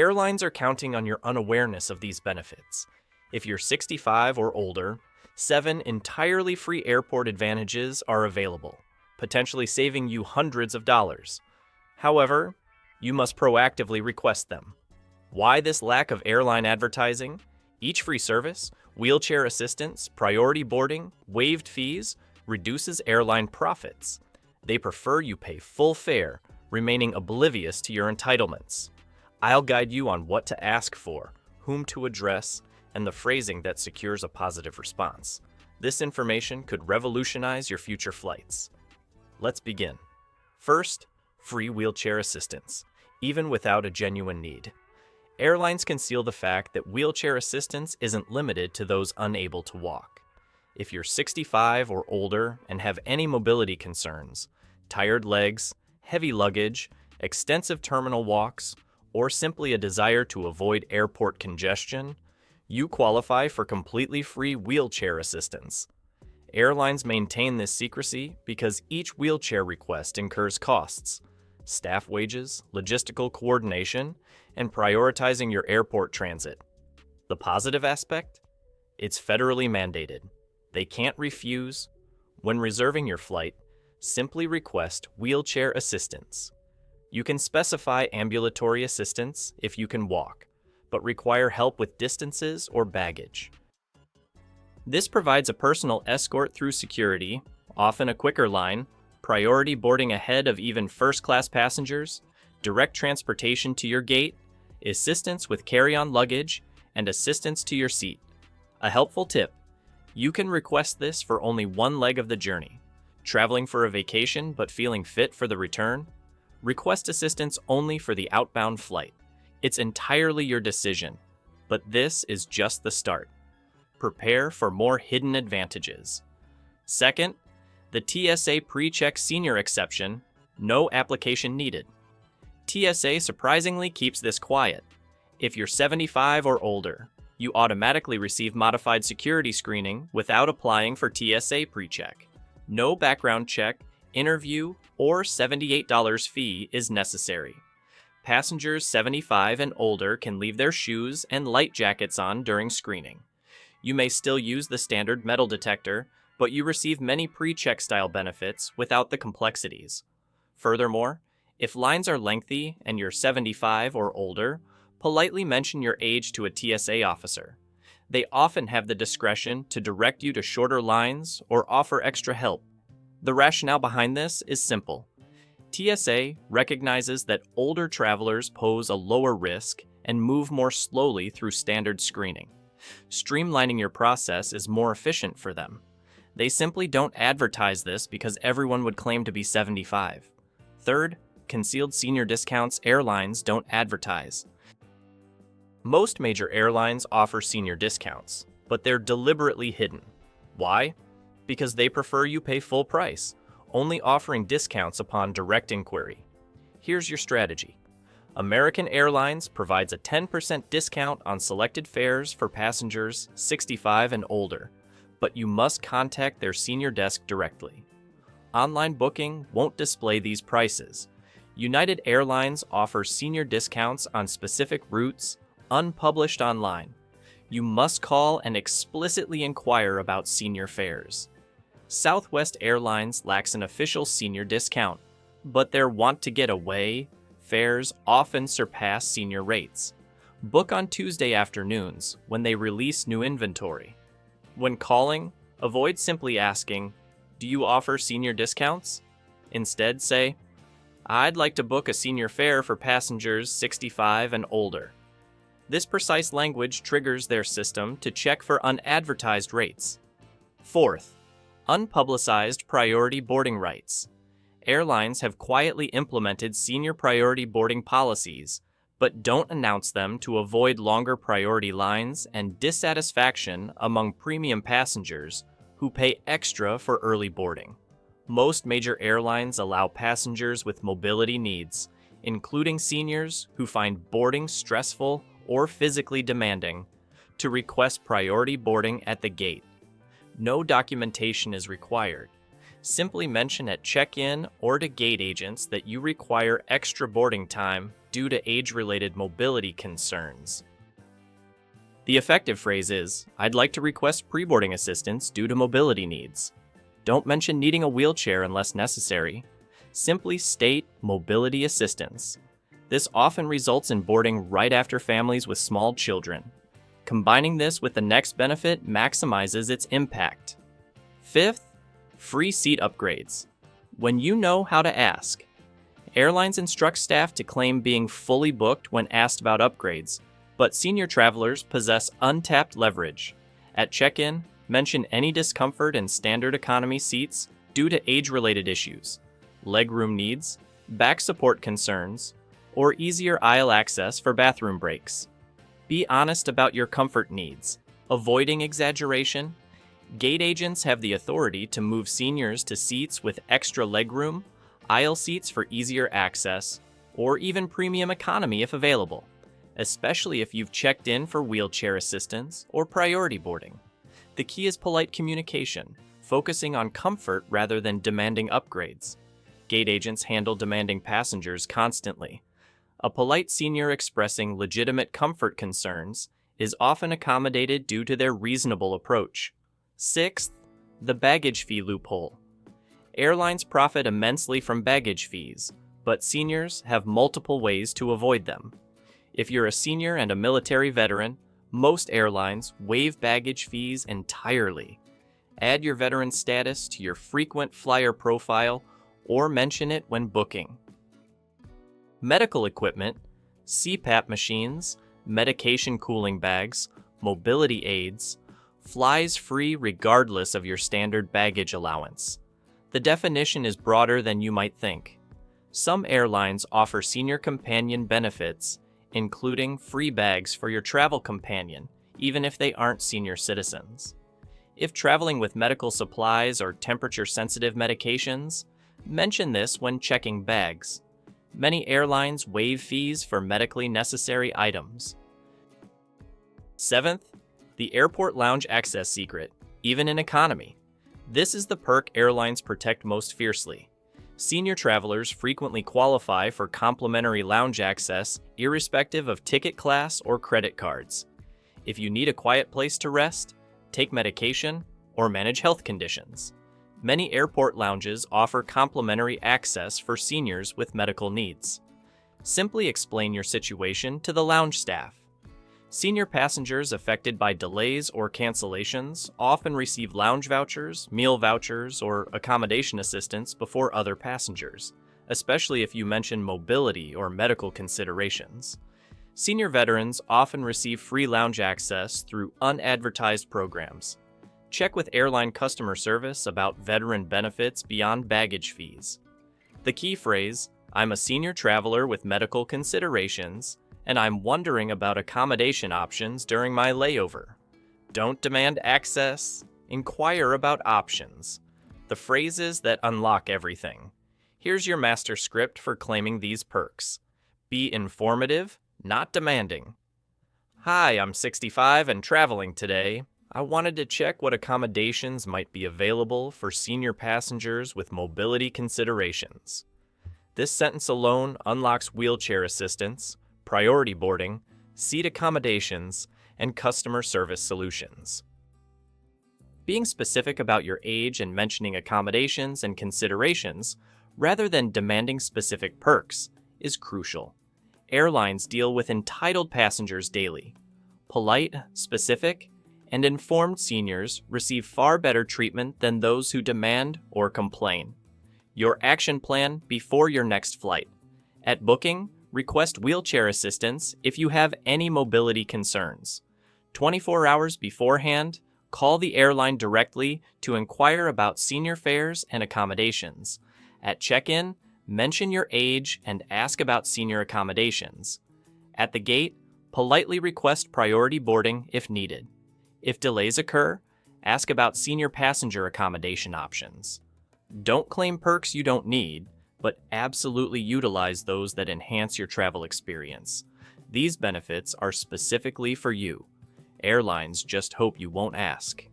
Airlines are counting on your unawareness of these benefits. If you're 65 or older, 7 entirely free airport advantages are available, potentially saving you hundreds of dollars. However, you must proactively request them. Why this lack of airline advertising? Each free service, wheelchair assistance, priority boarding, waived fees, reduces airline profits. They prefer you pay full fare, remaining oblivious to your entitlements. I'll guide you on what to ask for, whom to address, and the phrasing that secures a positive response. This information could revolutionize your future flights. Let's begin. First, free wheelchair assistance, even without a genuine need. Airlines conceal the fact that wheelchair assistance isn't limited to those unable to walk. If you're 65 or older and have any mobility concerns, tired legs, heavy luggage, extensive terminal walks, or simply a desire to avoid airport congestion, you qualify for completely free wheelchair assistance. Airlines maintain this secrecy because each wheelchair request incurs costs: staff wages, logistical coordination, and prioritizing your airport transit. The positive aspect? It's federally mandated. They can't refuse. When reserving your flight, simply request wheelchair assistance. You can specify ambulatory assistance if you can walk, but require help with distances or baggage. This provides a personal escort through security, often a quicker line, priority boarding ahead of even first-class passengers, direct transportation to your gate, assistance with carry-on luggage, and assistance to your seat. A helpful tip: you can request this for only one leg of the journey. Traveling for a vacation but feeling fit for the return? Request assistance only for the outbound flight. It's entirely your decision, but this is just the start. Prepare for more hidden advantages. Second, the TSA PreCheck Senior exception, no application needed. TSA surprisingly keeps this quiet. If you're 75 or older, you automatically receive modified security screening without applying for TSA PreCheck. No background check, interview, or $78 fee is necessary. Passengers 75 and older can leave their shoes and light jackets on during screening. You may still use the standard metal detector, but you receive many pre-check style benefits without the complexities. Furthermore, if lines are lengthy and you're 75 or older, politely mention your age to a TSA officer. They often have the discretion to direct you to shorter lines or offer extra help. The rationale behind this is simple. TSA recognizes that older travelers pose a lower risk and move more slowly through standard screening. Streamlining your process is more efficient for them. They simply don't advertise this because everyone would claim to be 75. Third, concealed senior discounts airlines don't advertise. Most major airlines offer senior discounts, but they're deliberately hidden. Why? Because they prefer you pay full price, only offering discounts upon direct inquiry. Here's your strategy. American Airlines provides a 10% discount on selected fares for passengers 65 and older, but you must contact their senior desk directly. Online booking won't display these prices. United Airlines offers senior discounts on specific routes, unpublished online. You must call and explicitly inquire about senior fares. Southwest Airlines lacks an official senior discount, but their want-to-get-away fares often surpass senior rates. Book on Tuesday afternoons when they release new inventory. When calling, avoid simply asking, "Do you offer senior discounts?" Instead, say, "I'd like to book a senior fare for passengers 65 and older." This precise language triggers their system to check for unadvertised rates. Fourth, unpublicized priority boarding rights. Airlines have quietly implemented senior priority boarding policies, but don't announce them to avoid longer priority lines and dissatisfaction among premium passengers who pay extra for early boarding. Most major airlines allow passengers with mobility needs, including seniors who find boarding stressful or physically demanding, to request priority boarding at the gate. No documentation is required. Simply mention at check-in or to gate agents that you require extra boarding time due to age-related mobility concerns. The effective phrase is, "I'd like to request pre-boarding assistance due to mobility needs." Don't mention needing a wheelchair unless necessary. Simply state mobility assistance. This often results in boarding right after families with small children. Combining this with the next benefit maximizes its impact. Fifth, free seat upgrades. When you know how to ask. Airlines instruct staff to claim being fully booked when asked about upgrades, but senior travelers possess untapped leverage. At check-in, mention any discomfort in standard economy seats due to age-related issues, legroom needs, back support concerns, or easier aisle access for bathroom breaks. Be honest about your comfort needs, avoiding exaggeration. Gate agents have the authority to move seniors to seats with extra legroom, aisle seats for easier access, or even premium economy if available, especially if you've checked in for wheelchair assistance or priority boarding. The key is polite communication, focusing on comfort rather than demanding upgrades. Gate agents handle demanding passengers constantly. A polite senior expressing legitimate comfort concerns is often accommodated due to their reasonable approach. Sixth, the baggage fee loophole. Airlines profit immensely from baggage fees, but seniors have multiple ways to avoid them. If you're a senior and a military veteran, most airlines waive baggage fees entirely. Add your veteran status to your frequent flyer profile or mention it when booking. Medical equipment, CPAP machines, medication cooling bags, mobility aids, flies free regardless of your standard baggage allowance. The definition is broader than you might think. Some airlines offer senior companion benefits, including free bags for your travel companion, even if they aren't senior citizens. If traveling with medical supplies or temperature-sensitive medications, mention this when checking bags. Many airlines waive fees for medically necessary items. Seventh, the airport lounge access secret, even in economy. This is the perk airlines protect most fiercely. Senior travelers frequently qualify for complimentary lounge access irrespective of ticket class or credit cards. If you need a quiet place to rest, take medication, or manage health conditions, many airport lounges offer complimentary access for seniors with medical needs. Simply explain your situation to the lounge staff. Senior passengers affected by delays or cancellations often receive lounge vouchers, meal vouchers, or accommodation assistance before other passengers, especially if you mention mobility or medical considerations. Senior veterans often receive free lounge access through unadvertised programs. Check with airline customer service about veteran benefits beyond baggage fees. The key phrase, "I'm a senior traveler with medical considerations, and I'm wondering about accommodation options during my layover." Don't demand access, inquire about options. The phrases that unlock everything. Here's your master script for claiming these perks. Be informative, not demanding. "Hi, I'm 65 and traveling today. I wanted to check what accommodations might be available for senior passengers with mobility considerations." This sentence alone unlocks wheelchair assistance, priority boarding, seat accommodations, and customer service solutions. Being specific about your age and mentioning accommodations and considerations, rather than demanding specific perks, is crucial. Airlines deal with entitled passengers daily. Polite, specific, and informed seniors receive far better treatment than those who demand or complain. Your action plan before your next flight. At booking, request wheelchair assistance if you have any mobility concerns. 24 hours beforehand, call the airline directly to inquire about senior fares and accommodations. At check-in, mention your age and ask about senior accommodations. At the gate, politely request priority boarding if needed. If delays occur, ask about senior passenger accommodation options. Don't claim perks you don't need, but absolutely utilize those that enhance your travel experience. These benefits are specifically for you. Airlines just hope you won't ask.